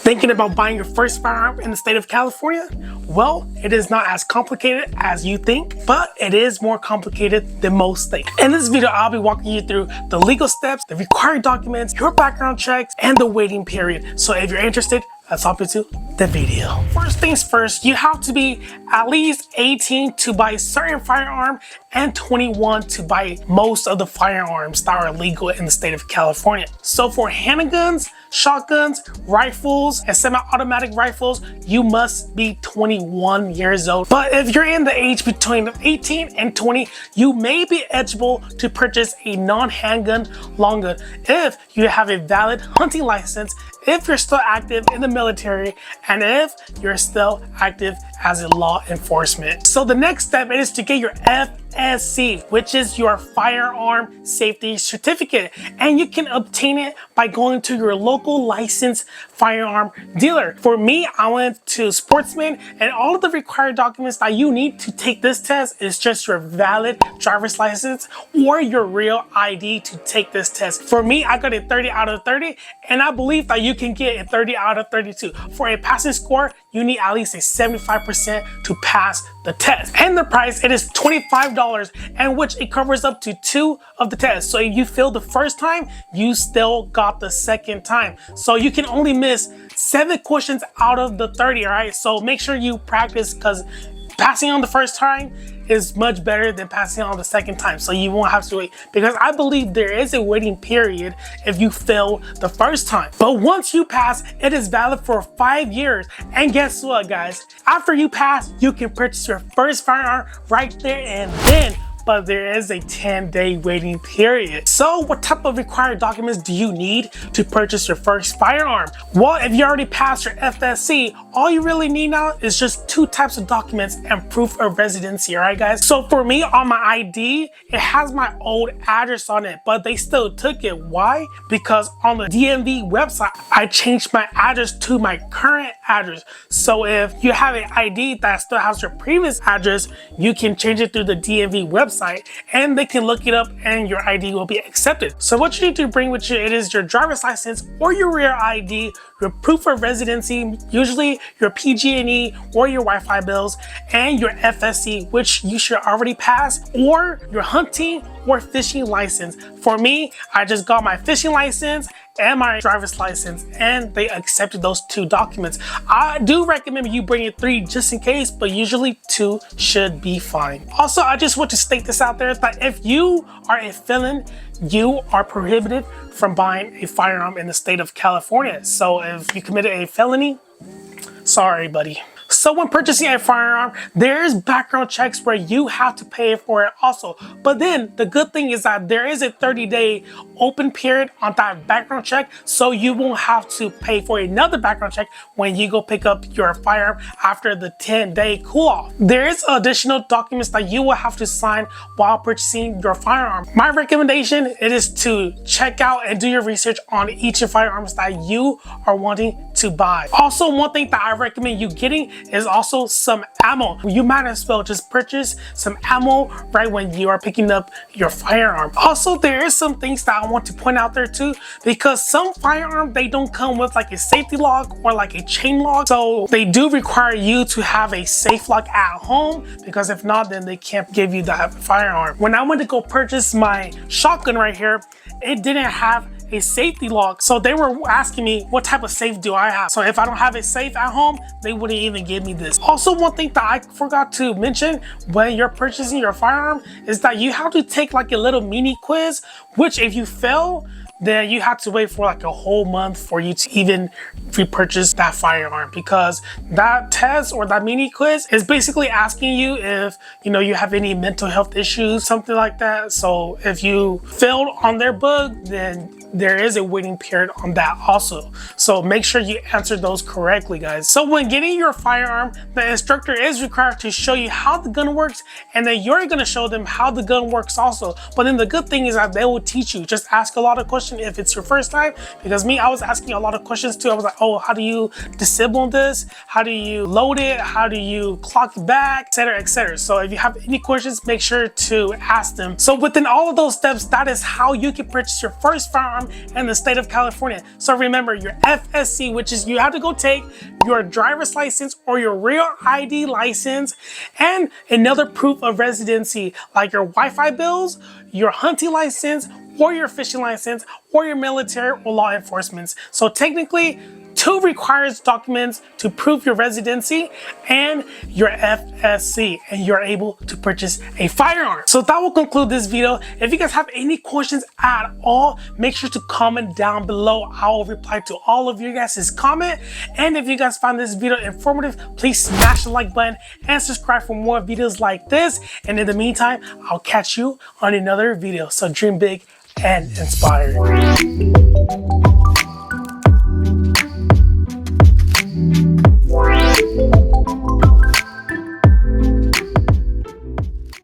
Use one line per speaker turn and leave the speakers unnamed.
Thinking about buying your first firearm in the state of California? Well, it is not as complicated as you think, but it is more complicated than most think. In this video, I'll be walking you through the legal steps, the required documents, your background checks, and the waiting period. So if you're interested, let's hop into the video. First things first, you have to be at least 18 to buy certain firearm and 21 to buy most of the firearms that are legal in the state of California. So for handguns, shotguns, rifles, and semi-automatic rifles, you must be 21 years old. But if you're in the age between 18 and 20, you may be eligible to purchase a non-handgun long gun if you have a valid hunting license, if you're still active in the military, and if you're still active as a law enforcement. So the next step is to get your FSC, which is your firearm safety certificate, and you can obtain it by going to your local licensed firearm dealer. For me, I went to Sportsman, and all of the required documents that you need to take this test is just your valid driver's license or your real ID to take this test. For me, I got a 30 out of 30, and I believe that you can get a 30 out of 32. For a passing score, you need at least a 75% to pass the test. And the price, it is $25, and which it covers up to 2 of the tests. So if you fail the first time, you still got the second time. So you can only miss 7 questions out of the 30, all right? So make sure you practice, because passing on the first time is much better than passing on the second time, so you won't have to wait, because I believe there is a waiting period if you fail the first time. But once you pass, it is valid for 5 years. And guess what, guys? After you pass, you can purchase your first firearm right there and then. But there is a 10-day waiting period. So what type of required documents do you need to purchase your first firearm? Well, if you already passed your FSC, all you really need now is just 2 types of documents and proof of residency, all right, guys? So for me, on my ID, it has my old address on it, but they still took it. Why? Because on the DMV website, I changed my address to my current address. So if you have an ID that still has your previous address, you can change it through the DMV website, and they can look it up and your ID will be accepted. So what you need to bring with you, it is your driver's license or your real ID, your proof of residency, usually your PG&E or your Wi-Fi bills, and your FSC, which you should already pass, or your hunting or fishing license. For me, I just got my fishing license and my driver's license, and they accepted those 2 documents. I do recommend you bring 3 just in case, but usually 2 should be fine. Also, I just want to state this out there, that if you are a felon, you are prohibited from buying a firearm in the state of California. So if you committed a felony, sorry, buddy. So when purchasing a firearm, there's background checks where you have to pay for it also. But then the good thing is that there is a 30-day open period on that background check, so you won't have to pay for another background check when you go pick up your firearm after the 10-day cool-off. There is additional documents that you will have to sign while purchasing your firearm. My recommendation, it is to check out and do your research on each of the firearms that you are wanting to buy. Also, one thing that I recommend you getting is also some ammo. You might as well just purchase some ammo right when you are picking up your firearm. Also, there is some things that I want to point out there too, because some firearms, they don't come with like a safety lock or like a chain lock. So they do require you to have a safe lock at home, because if not, then they can't give you that firearm. When I went to go purchase my shotgun right here, it didn't have a safety lock, so they were asking me what type of safe do I have. So if I don't have a safe at home, they wouldn't even give me this. Also, one thing that I forgot to mention when you're purchasing your firearm is that you have to take like a little mini quiz, which if you fail, then you have to wait for like a whole month for you to even repurchase that firearm, because that test or that mini quiz is basically asking you if you have any mental health issues, something like that. So if you failed on their book, then there is a waiting period on that also. So make sure you answer those correctly, guys. So when getting your firearm, the instructor is required to show you how the gun works, and then you're going to show them how the gun works also. But then the good thing is that they will teach you. Just ask a lot of questions if it's your first time, because me, I was asking a lot of questions too. I was like, oh, how do you disable this? How do you load it? How do you clock it back, etc., etc. So if you have any questions, make sure to ask them. So within all of those steps, that is how you can purchase your first firearm firearm in the state of California. So remember your FSC, which is you have to go take your driver's license or your real ID license and another proof of residency like your Wi-Fi bills, your hunting license, or your fishing license, or your military or law enforcement. So technically, 2 requires documents to prove your residency and your FSC, and you're able to purchase a firearm. So that will conclude this video. If you guys have any questions at all, make sure to comment down below. I will reply to all of you guys' comment. And if you guys found this video informative, please smash the like button and subscribe for more videos like this. And in the meantime, I'll catch you on another video. So dream big and inspire.